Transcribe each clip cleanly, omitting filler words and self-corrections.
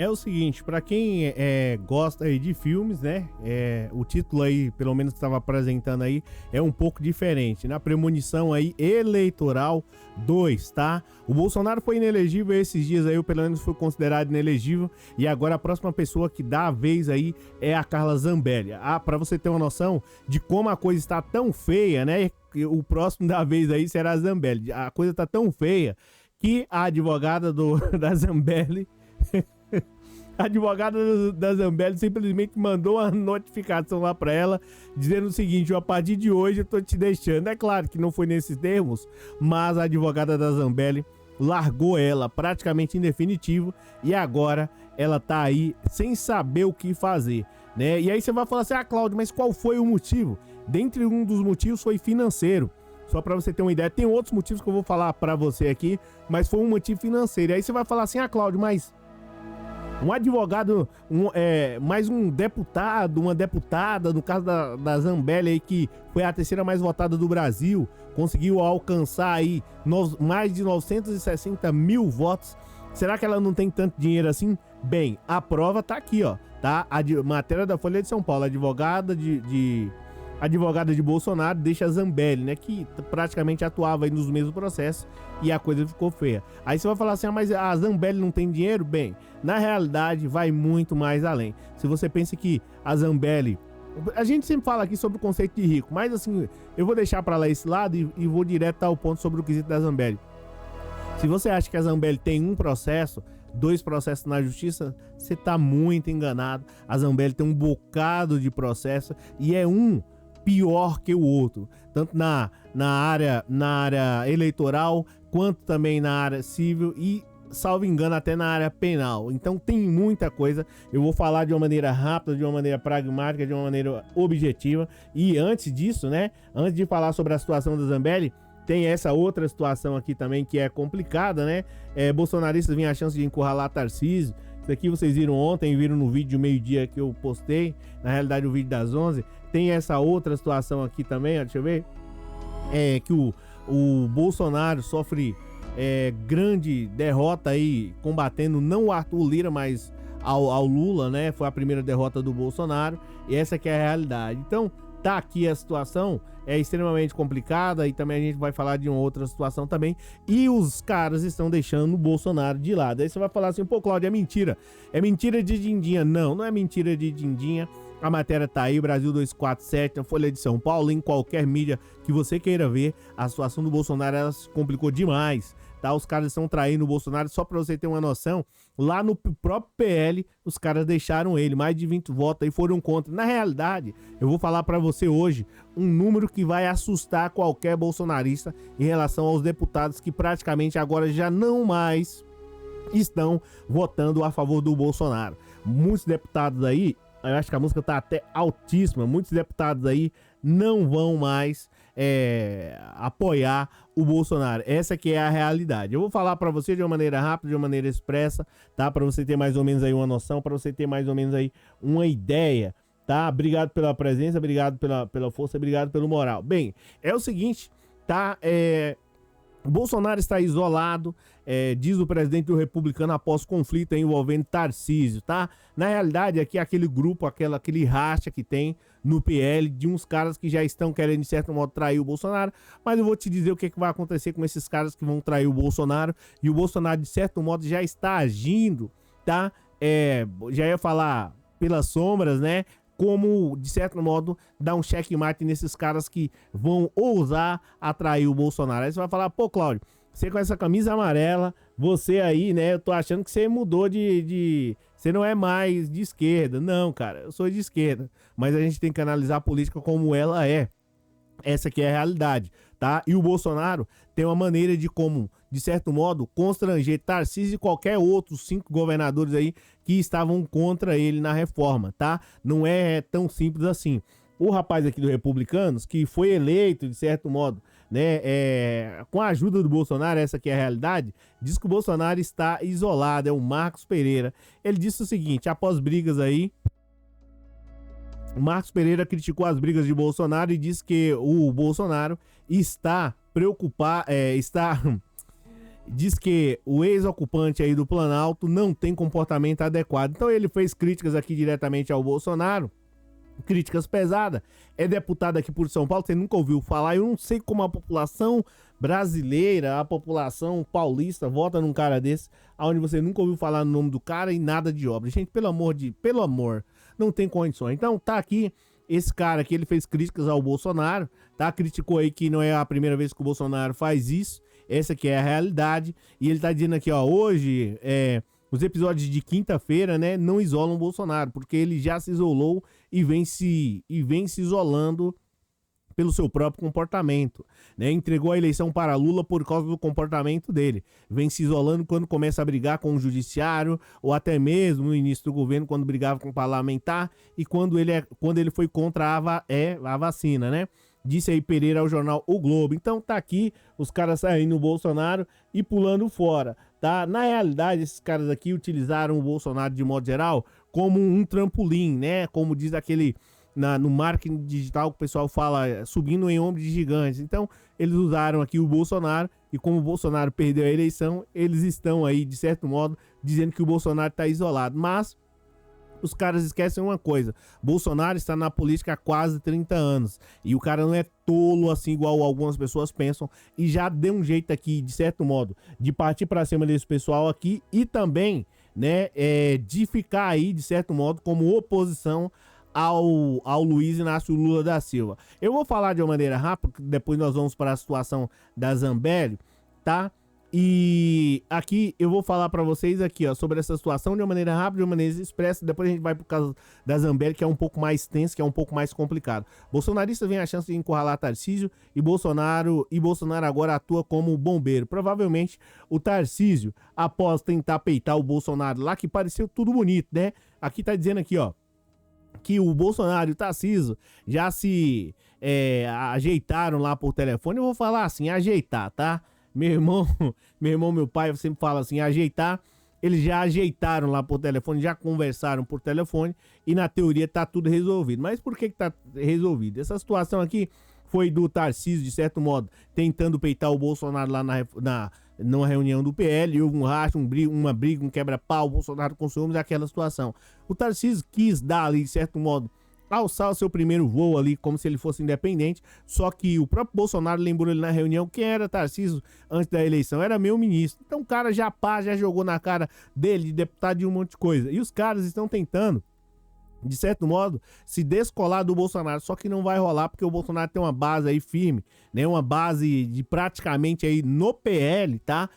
é o seguinte, pra quem gosta aí de filmes, né, o título aí, pelo menos que estava apresentando aí, é um pouco diferente, na premonição aí eleitoral 2, tá? O Bolsonaro foi inelegível esses dias aí, ou pelo menos foi considerado inelegível, e agora a próxima pessoa que dá a vez aí é a Carla Zambelli. Pra você ter uma noção de como a coisa está tão feia, né, o próximo da vez aí será a Zambelli. A coisa tá tão feia que a advogada da Zambelli a advogada da Zambelli simplesmente mandou uma notificação lá pra ela, dizendo o seguinte: a partir de hoje eu tô te deixando. É claro que não foi nesses termos, mas a advogada da Zambelli largou ela praticamente em definitivo e agora ela tá aí sem saber o que fazer, né? E aí você vai falar assim: Cláudio, mas qual foi o motivo? Dentre um dos motivos foi financeiro. Só pra você ter uma ideia, tem outros motivos que eu vou falar pra você aqui, mas foi um motivo financeiro. Aí você vai falar assim: Cláudio, mas um advogado, mais um deputado, uma deputada, no caso da Zambelli aí, que foi a terceira mais votada do Brasil, conseguiu alcançar aí mais de 960 mil votos. Será que ela não tem tanto dinheiro assim? Bem, a prova tá aqui, ó, tá? A matéria da Folha de São Paulo, advogada de Bolsonaro deixa a Zambelli, né, que praticamente atuava aí nos mesmos processos, e a coisa ficou feia. Aí você vai falar assim: mas a Zambelli não tem dinheiro? Bem, na realidade vai muito mais além. Se você pensa que a Zambelli, a gente sempre fala aqui sobre o conceito de rico, mas assim, eu vou deixar pra lá esse lado e vou direto ao ponto sobre o quesito da Zambelli. Se você acha que a Zambelli tem um processo, 2 processos na justiça, você tá muito enganado. A Zambelli tem um bocado de processo e é um pior que o outro, tanto na área eleitoral, quanto também na área civil e, salvo engano, até na área penal. Então tem muita coisa. Eu vou falar de uma maneira rápida, de uma maneira pragmática, de uma maneira objetiva. E antes disso, né, antes de falar sobre a situação da Zambelli, tem essa outra situação aqui também que é complicada, né? Bolsonaristas vêm a chance de encurralar Tarcísio. Isso aqui vocês viram ontem, viram no vídeo meio-dia que eu postei, na realidade o vídeo das 11. Tem essa outra situação aqui também, ó, deixa eu ver. Que o Bolsonaro sofre grande derrota aí, combatendo não o Arthur Lira, mas ao Lula, né? Foi a primeira derrota do Bolsonaro, e essa que é a realidade. Então, tá aqui a situação, é extremamente complicada, e também a gente vai falar de uma outra situação também, e os caras estão deixando o Bolsonaro de lado. Aí você vai falar assim: pô, Cláudio, é mentira de dindinha. Não é mentira de dindinha. A matéria tá aí, Brasil 247, na Folha de São Paulo, em qualquer mídia que você queira ver. A situação do Bolsonaro, ela se complicou demais, tá? Os caras estão traindo o Bolsonaro. Só pra você ter uma noção, lá no próprio PL, os caras deixaram ele, mais de 20 votos aí foram contra. Na realidade, eu vou falar pra você hoje um número que vai assustar qualquer bolsonarista em relação aos deputados que praticamente agora já não mais estão votando a favor do Bolsonaro. Muitos deputados aí, eu acho que a música tá até altíssima, muitos deputados aí não vão mais apoiar o Bolsonaro. Essa que é a realidade. Eu vou falar pra você de uma maneira rápida, de uma maneira expressa, tá? Pra você ter mais ou menos aí uma noção, pra você ter mais ou menos aí uma ideia, tá? Obrigado pela presença, obrigado pela força, obrigado pelo moral. Bem, é o seguinte, tá? Bolsonaro está isolado, diz o presidente do Republicano, após conflito envolvendo Tarcísio, tá? Na realidade, aqui aquele grupo, aquele racha que tem no PL de uns caras que já estão querendo, de certo modo, trair o Bolsonaro, mas eu vou te dizer o que vai acontecer com esses caras que vão trair o Bolsonaro, e o Bolsonaro, de certo modo, já está agindo, tá? Já ia falar pelas sombras, né? Como, de certo modo, dar um checkmate nesses caras que vão ousar atrair o Bolsonaro. Aí você vai falar: pô, Cláudio, você com essa camisa amarela, você aí, né, eu tô achando que você mudou você não é mais de esquerda. Não, cara, eu sou de esquerda, mas a gente tem que analisar a política como ela é. Essa aqui é a realidade, tá? E o Bolsonaro tem uma maneira de como, de certo modo, constranger Tarcísio e qualquer outro 5 governadores aí que estavam contra ele na reforma, tá? Não é tão simples assim. O rapaz aqui do Republicanos, que foi eleito, de certo modo, né, com a ajuda do Bolsonaro, essa aqui é a realidade, diz que o Bolsonaro está isolado, é o Marcos Pereira. Ele disse o seguinte: após brigas aí, Marcos Pereira criticou as brigas de Bolsonaro e disse que o Bolsonaro está preocupado, diz que o ex-ocupante aí do Planalto não tem comportamento adequado. Então ele fez críticas aqui diretamente ao Bolsonaro, críticas pesadas. É deputado aqui por São Paulo, você nunca ouviu falar. Eu não sei como a população brasileira, a população paulista vota num cara desse, onde você nunca ouviu falar no nome do cara e nada de obra. Gente, pelo amor, não tem condições. Então tá aqui esse cara aqui, ele fez críticas ao Bolsonaro, tá? Criticou aí que não é a primeira vez que o Bolsonaro faz isso. Essa aqui é a realidade. E ele tá dizendo aqui, ó, hoje, os episódios de quinta-feira, né, não isolam o Bolsonaro, porque ele já se isolou e vem se isolando pelo seu próprio comportamento, né? Entregou a eleição para Lula por causa do comportamento dele. Vem se isolando quando começa a brigar com o judiciário, ou até mesmo no início do governo, quando brigava com o parlamentar e quando ele foi contra a vacina, né? Disse aí Pereira ao jornal O Globo. Então tá aqui os caras saindo do Bolsonaro e pulando fora, tá? Na realidade, esses caras aqui utilizaram o Bolsonaro de modo geral como um trampolim, né? Como diz no marketing digital que o pessoal fala, subindo em ombros de gigantes. Então, eles usaram aqui o Bolsonaro e como o Bolsonaro perdeu a eleição, eles estão aí, de certo modo, dizendo que o Bolsonaro está isolado. Mas os caras esquecem uma coisa: Bolsonaro está na política há quase 30 anos e o cara não é tolo assim igual algumas pessoas pensam, e já deu um jeito aqui, de certo modo, de partir para cima desse pessoal aqui e também, né, de ficar aí, de certo modo, como oposição ao Luiz Inácio Lula da Silva. Eu vou falar de uma maneira rápida, depois nós vamos para a situação da Zambelli, tá? E aqui eu vou falar para vocês aqui, ó, sobre essa situação de uma maneira rápida, de uma maneira expressa. Depois a gente vai pro caso da Zambelli, que é um pouco mais tenso, que é um pouco mais complicado. Bolsonaristas vêm a chance de encurralar Tarcísio e Bolsonaro agora atua como bombeiro. Provavelmente o Tarcísio, após tentar peitar o Bolsonaro lá, que pareceu tudo bonito, né? Aqui tá dizendo aqui, ó, que o Bolsonaro e o Tarcísio já se ajeitaram lá por telefone. Eu vou falar assim, ajeitar, tá? Meu pai sempre fala assim, ajeitar. Eles já ajeitaram lá por telefone, já conversaram por telefone e na teoria tá tudo resolvido. Mas por que tá resolvido? Essa situação aqui foi do Tarcísio, de certo modo, tentando peitar o Bolsonaro lá numa reunião do PL, houve um racha, uma briga, um quebra-pau, o Bolsonaro com ciúmes, aquela situação. O Tarcísio quis dar ali, de certo modo, alçar o seu primeiro voo ali, como se ele fosse independente, só que o próprio Bolsonaro lembrou ele na reunião quem era Tarcísio antes da eleição, era meu ministro. Então o cara já jogou na cara dele, de deputado, de um monte de coisa. E os caras estão tentando, de certo modo, se descolar do Bolsonaro, só que não vai rolar, porque o Bolsonaro tem uma base aí firme, né, uma base de praticamente aí no PL, tá?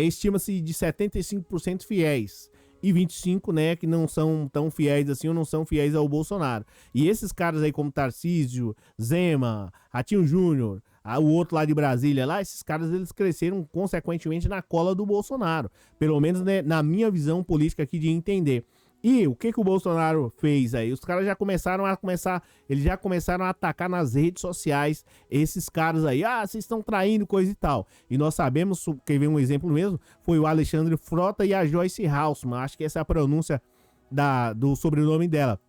Estima-se de 75% fiéis e 25%, né, que não são tão fiéis assim ou não são fiéis ao Bolsonaro. E esses caras aí como Tarcísio, Zema, Ratinho Júnior, o outro lá de Brasília, lá, esses caras eles cresceram consequentemente na cola do Bolsonaro, pelo menos, né, na minha visão política aqui de entender. E o que o Bolsonaro fez aí? Os caras eles já começaram a atacar nas redes sociais esses caras aí. Ah, vocês estão traindo, coisa e tal. E nós sabemos, quem vê um exemplo mesmo, foi o Alexandre Frota e a Joyce Hausmann. Acho que essa é a pronúncia do sobrenome dela.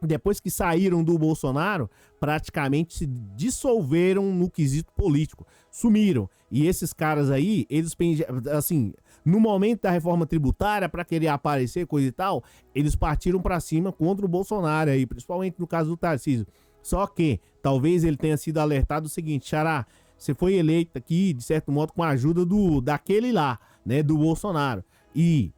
Depois que saíram do Bolsonaro, praticamente se dissolveram no quesito político. Sumiram. E esses caras aí, eles, assim, no momento da reforma tributária, para querer aparecer, coisa e tal, eles partiram para cima contra o Bolsonaro aí, principalmente no caso do Tarcísio. Só que, talvez ele tenha sido alertado o seguinte: Xará, você foi eleito aqui, de certo modo, com a ajuda daquele lá, né, do Bolsonaro. E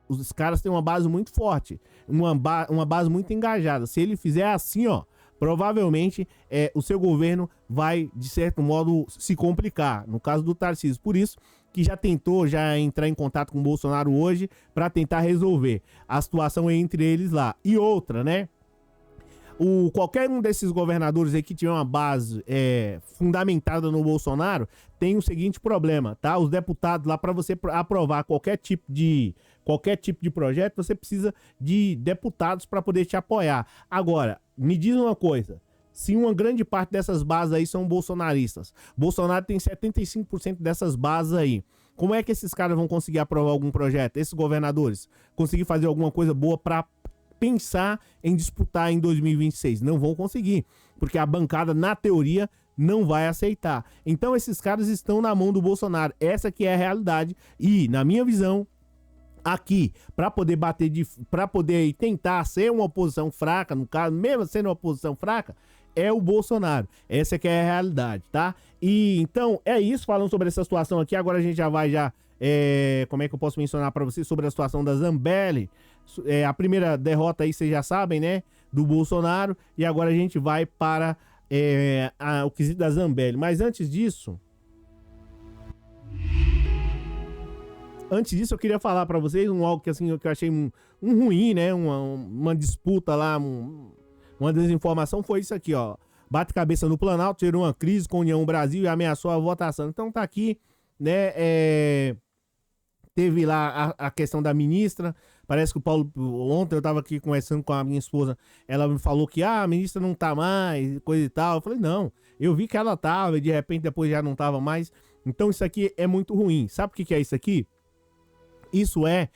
os caras têm uma base muito forte, uma base muito engajada. Se ele fizer assim, ó, provavelmente o seu governo vai, de certo modo, se complicar. No caso do Tarcísio. Por isso que já tentou entrar em contato com o Bolsonaro hoje para tentar resolver a situação entre eles lá. E outra, né? Qualquer um desses governadores aí que tiver uma base fundamentada no Bolsonaro tem o seguinte problema, tá? Os deputados lá, para você aprovar qualquer tipo de projeto, você precisa de deputados para poder te apoiar. Agora, me diz uma coisa: se uma grande parte dessas bases aí são bolsonaristas, Bolsonaro tem 75% dessas bases aí, como é que esses caras vão conseguir aprovar algum projeto? Esses governadores conseguir fazer alguma coisa boa para pensar em disputar em 2026? Não vão conseguir, porque a bancada, na teoria, não vai aceitar. Então esses caras estão na mão do Bolsonaro. Essa que é a realidade. E, na minha visão, aqui, para poder para poder tentar ser uma oposição fraca, no caso, mesmo sendo uma oposição fraca, é o Bolsonaro. Essa que é a realidade, tá? E então é isso, falando sobre essa situação aqui. Agora a gente já vai como é que eu posso mencionar para vocês sobre a situação da Zambelli? A primeira derrota aí, vocês já sabem, né? Do Bolsonaro. E agora a gente vai para o quesito da Zambelli. Mas antes disso, eu queria falar para vocês algo que, assim, que eu achei um ruim, né? Uma disputa lá, uma desinformação. Foi isso aqui, ó. Bate cabeça no Planalto, gerou uma crise com a União Brasil e ameaçou a votação. Então tá aqui, né? Teve lá a questão da ministra. Parece que o Paulo... Ontem eu tava aqui conversando com a minha esposa. Ela me falou que a ministra não tá mais, coisa e tal. Eu falei, não. Eu vi que ela tava e de repente depois já não tava mais. Então isso aqui é muito ruim. Sabe o que é isso aqui? Isso é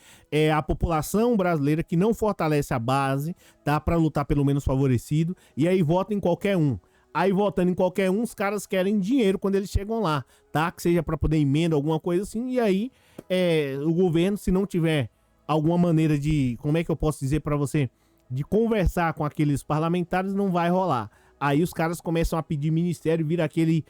a população brasileira que não fortalece a base, tá? Para lutar pelo menos favorecido. E aí vota em qualquer um. Aí, votando em qualquer um, os caras querem dinheiro quando eles chegam lá, tá? Que seja para poder emenda, alguma coisa assim. E aí, o governo, se não tiver alguma maneira de, como é que eu posso dizer para você, de conversar com aqueles parlamentares, não vai rolar. Aí os caras começam a pedir ministério e vira aquele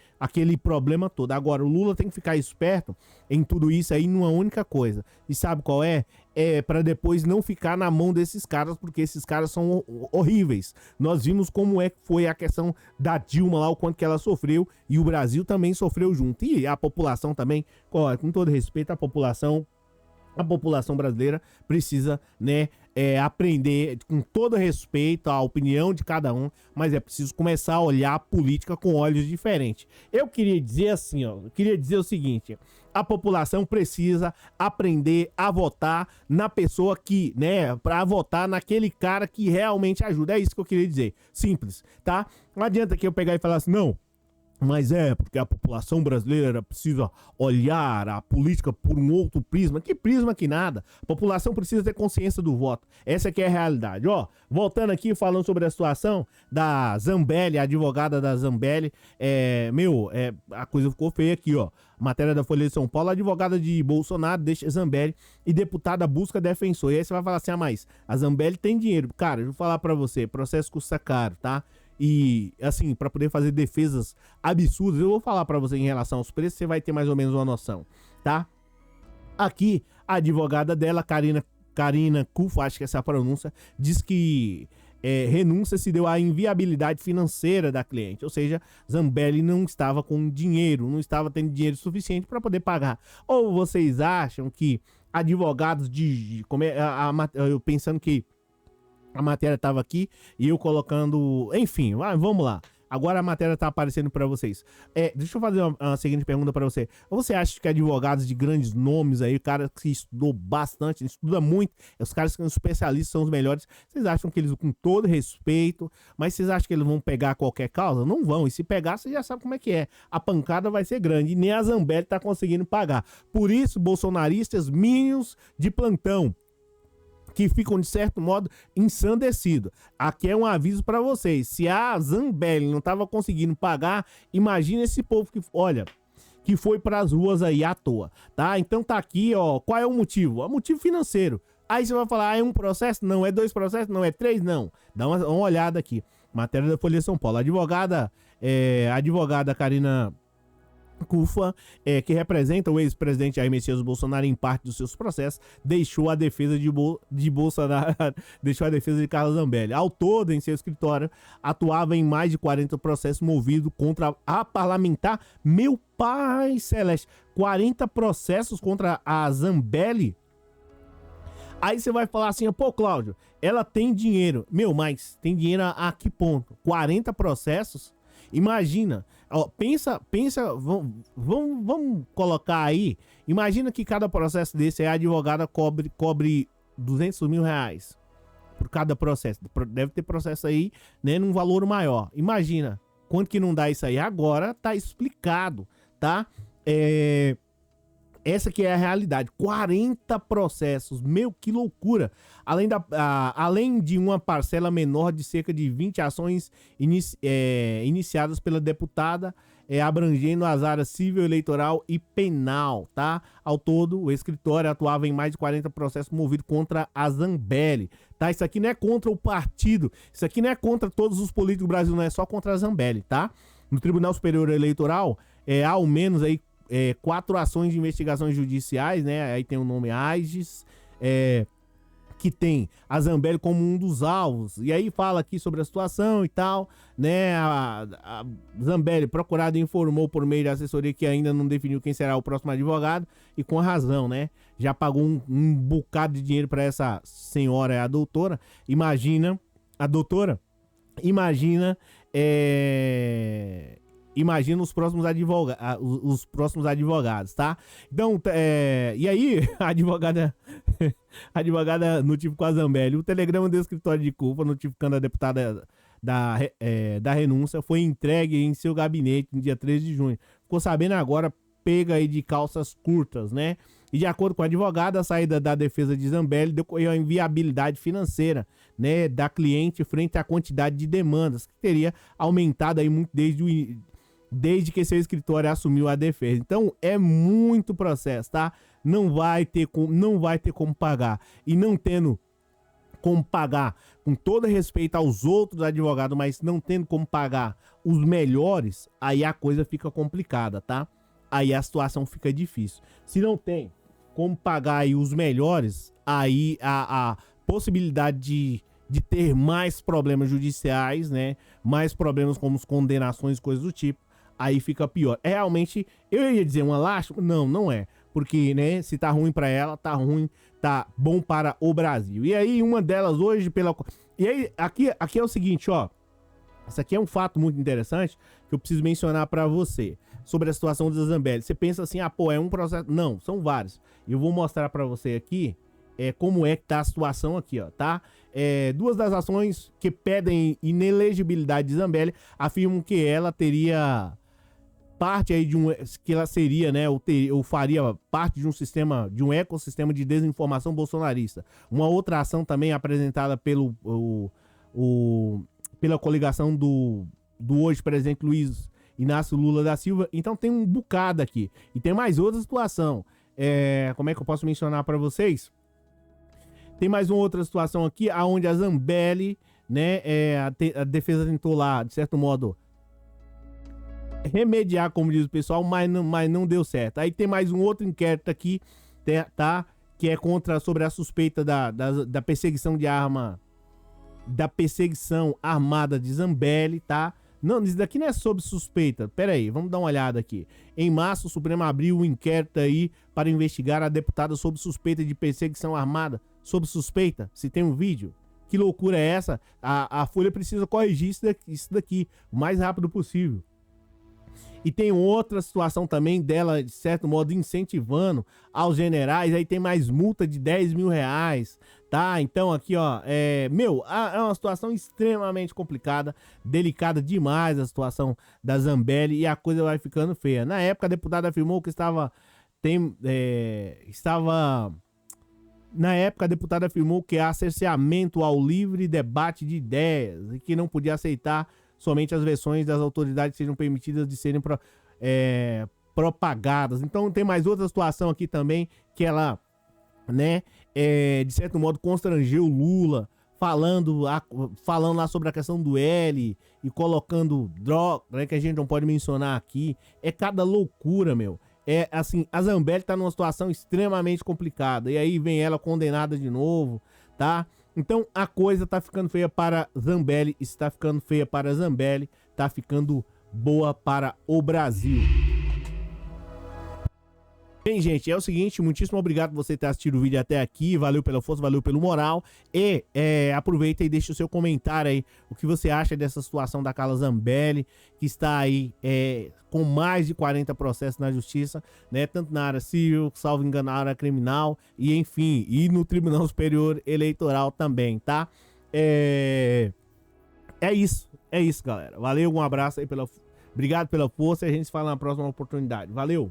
problema todo. Agora, o Lula tem que ficar esperto em tudo isso aí numa única coisa. E sabe qual é? É para depois não ficar na mão desses caras, porque esses caras são horríveis. Nós vimos como foi a questão da Dilma lá, o quanto que ela sofreu, e o Brasil também sofreu junto. E a população também, com todo respeito, a população brasileira precisa, né, aprender com todo respeito à opinião de cada um, mas é preciso começar a olhar a política com olhos diferentes. Eu queria dizer assim, ó, o seguinte: a população precisa aprender a votar na pessoa que, né, para votar naquele cara que realmente ajuda. É isso que eu queria dizer. Simples, tá? Não adianta que eu pegar e falar assim, não, mas porque a população brasileira precisa olhar a política por um outro prisma. Que prisma que nada. A população precisa ter consciência do voto. Essa que é a realidade. Ó, voltando aqui, falando sobre a situação da Zambelli, a advogada da Zambelli. A coisa ficou feia aqui, ó. Matéria da Folha de São Paulo, a advogada de Bolsonaro deixa Zambelli e deputada busca defensor. E aí você vai falar assim, mas a Zambelli tem dinheiro. Cara, eu vou falar pra você, processo custa caro, tá? E, assim, para poder fazer defesas absurdas, eu vou falar para você em relação aos preços, você vai ter mais ou menos uma noção, tá? Aqui, a advogada dela, Karina Kufa, acho que essa é a pronúncia, diz que renúncia se deu à inviabilidade financeira da cliente, ou seja, Zambelli não estava com dinheiro, não estava tendo dinheiro suficiente para poder pagar. Ou vocês acham que advogados eu pensando que a matéria estava aqui e eu colocando... Enfim, vamos lá. Agora a matéria tá aparecendo para vocês. Deixa eu fazer uma seguinte pergunta para você. Você acha que advogados de grandes nomes aí, o cara que estudou bastante, estuda muito, os caras que são especialistas, são os melhores, vocês acham que eles, com todo respeito, mas vocês acham que eles vão pegar qualquer causa? Não vão. E se pegar, você já sabe como é que é. A pancada vai ser grande e nem a Zambelli tá conseguindo pagar. Por isso, bolsonaristas minions de plantão, que ficam, de certo modo, ensandecidos. Aqui é um aviso para vocês. Se a Zambelli não estava conseguindo pagar, imagina esse povo que foi para as ruas aí à toa, tá? Então tá aqui, ó, qual é o motivo? É o motivo financeiro. Aí você vai falar, é um processo? Não. É 2 processos? Não. É 3? Não. Dá uma olhada aqui. Matéria da Folha de São Paulo. A advogada Karina Kufa, que representa o ex-presidente Jair Messias Bolsonaro em parte dos seus processos, deixou a defesa de Bolsonaro, deixou a defesa de Carla Zambelli. Ao todo, em seu escritório, atuava em mais de 40 processos movidos contra a parlamentar. Meu pai celeste, 40 processos contra a Zambelli? Aí você vai falar assim, pô, Cláudio, ela tem dinheiro. Mas tem dinheiro a que ponto? 40 processos? Imagina, ó, pensa, vamos colocar aí, imagina que cada processo desse, a advogada cobre 200 mil reais por cada processo. Deve ter processo aí, né, num valor maior. Imagina, quanto que não dá isso aí? Agora tá explicado, tá? Essa que é a realidade. 40 processos. Meu, que loucura. Além de uma parcela menor de cerca de 20 ações iniciadas pela deputada, abrangendo as áreas civil, eleitoral e penal, tá? Ao todo, o escritório atuava em mais de 40 processos movidos contra a Zambelli, tá? Isso aqui não é contra o partido, isso aqui não é contra todos os políticos do Brasil, não é só contra a Zambelli, tá? No Tribunal Superior Eleitoral, há ao menos aí 4 ações de investigações judiciais, né? Aí tem o nome Aegis, que tem a Zambelli como um dos alvos. E aí fala aqui sobre a situação e tal, né? A Zambelli, procurado, informou por meio da assessoria que ainda não definiu quem será o próximo advogado, e com razão, né? Já pagou um bocado de dinheiro para essa senhora, a doutora. Imagina, a doutora, imagina os próximos advogados, tá? Então, e aí, a advogada notificou a Zambelli. O telegrama do escritório de culpa notificando a deputada da renúncia foi entregue em seu gabinete no dia 13 de junho. Ficou sabendo agora, pega aí de calças curtas, né? E de acordo com a advogada, a saída da defesa de Zambelli decorreu a inviabilidade financeira, né, da cliente frente à quantidade de demandas, que teria aumentado aí muito desde que seu escritório assumiu a defesa. Então é muito processo, tá? Não vai ter como pagar. E não tendo como pagar, com todo respeito aos outros advogados, mas não tendo como pagar os melhores, aí a coisa fica complicada, tá? Aí a situação fica difícil. Se não tem como pagar aí os melhores, aí a possibilidade de ter mais problemas judiciais, né? Mais problemas como condenações, coisas do tipo, aí fica pior. Realmente, eu ia dizer uma lástima? Não, não é. Porque, né, se tá ruim pra ela, tá ruim, tá bom para o Brasil. E aí, uma delas hoje, E aí, aqui é o seguinte, ó. Isso aqui é um fato muito interessante que eu preciso mencionar pra você. Sobre a situação da Zambelli. Você pensa assim, é um processo... Não, são vários. Eu vou mostrar pra você aqui como é que tá a situação aqui, ó, tá? Duas das ações que pedem inelegibilidade de Zambelli afirmam que ela teria parte aí que ela seria, né, ou faria parte de um sistema, de um ecossistema de desinformação bolsonarista. Uma outra ação também apresentada pela coligação do hoje presidente Luiz Inácio Lula da Silva. Então tem um bocado aqui. E tem mais outra situação. Como é que eu posso mencionar para vocês? Tem mais uma outra situação aqui, onde a Zambelli, né, a defesa tentou lá, de certo modo, remediar, como diz o pessoal, mas não deu certo. Aí tem mais um outro inquérito aqui, tá? Que é sobre a suspeita da perseguição de arma, da perseguição armada de Zambelli, tá? Não, isso daqui não é sob suspeita. Pera aí, vamos dar uma olhada aqui. Em março, o Supremo abriu um inquérito aí para investigar a deputada sob suspeita de perseguição armada. Sob suspeita? Se tem um vídeo? Que loucura é essa? A Folha precisa corrigir isso daqui o mais rápido possível. E tem outra situação também dela, de certo modo, incentivando aos generais. Aí tem mais multa de 10 mil reais, tá? Então aqui, ó, é uma situação extremamente complicada, delicada demais a situação da Zambelli, e a coisa vai ficando feia. Na época, a deputada afirmou que Na época, a deputada afirmou que há cerceamento ao livre debate de ideias e que não podia aceitar somente as versões das autoridades sejam permitidas de serem propagadas. Então tem mais outra situação aqui também, que ela, né, de certo modo constrangeu o Lula, falando lá sobre a questão do L e colocando droga, né, que a gente não pode mencionar aqui. É cada loucura, meu. Assim, a Zambelli tá numa situação extremamente complicada, e aí vem ela condenada de novo, tá? Então a coisa tá ficando feia para Zambelli, está ficando feia para Zambelli, tá ficando boa para o Brasil. Bem, gente, é o seguinte, muitíssimo obrigado por você ter assistido o vídeo até aqui, valeu pela força, valeu pelo moral, e aproveita e deixa o seu comentário aí, o que você acha dessa situação da Carla Zambelli, que está aí com mais de 40 processos na justiça, né, tanto na área civil, salvo engano, na área criminal, e enfim, e no Tribunal Superior Eleitoral também, tá? É isso, galera, valeu, um abraço aí, obrigado pela força, e a gente se fala na próxima oportunidade, valeu!